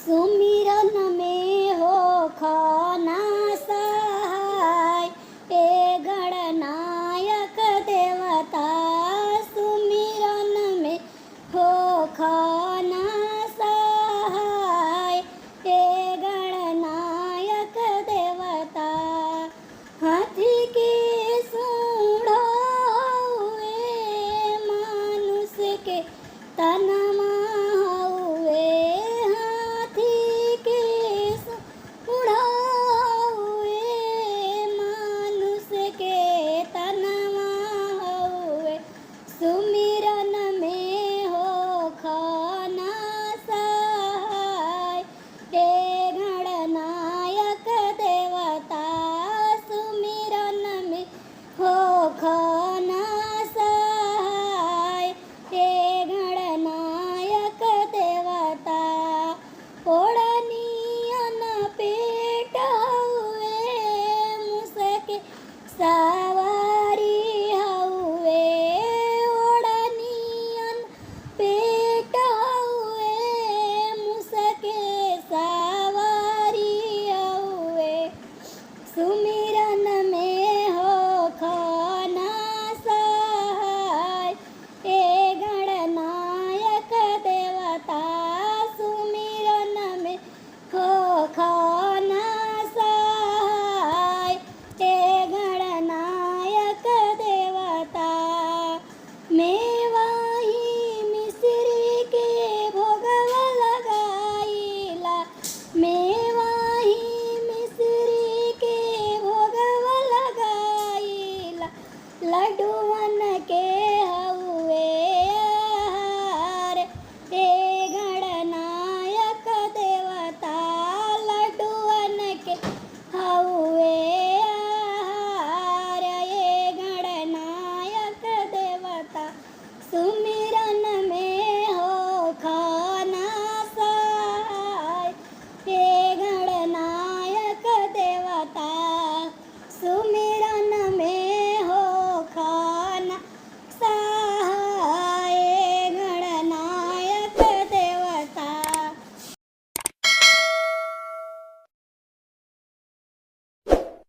सुमिरन में हो खाना सहाय ए गणनायक देवता। सुमिरन में हो खाना सहाय ए गणनायक देवता। हाथी की सूंड हुए मनुष्य के तन सुमिरन में हो खाना सहाय हे गणनायक देवता। सुमिरन में हो खाना सहाय हे गणनायक देवता। ओढ़नियन पेट हुए मुसके सवारी सुमिरन में हो खाना सहाय हे गणनायक देवता। सुमिरन में हो खाना सहाय हे गणनायक देवता। मेवाही मिश्री के भोगवा लगाईला। लड्डूवन के हऊ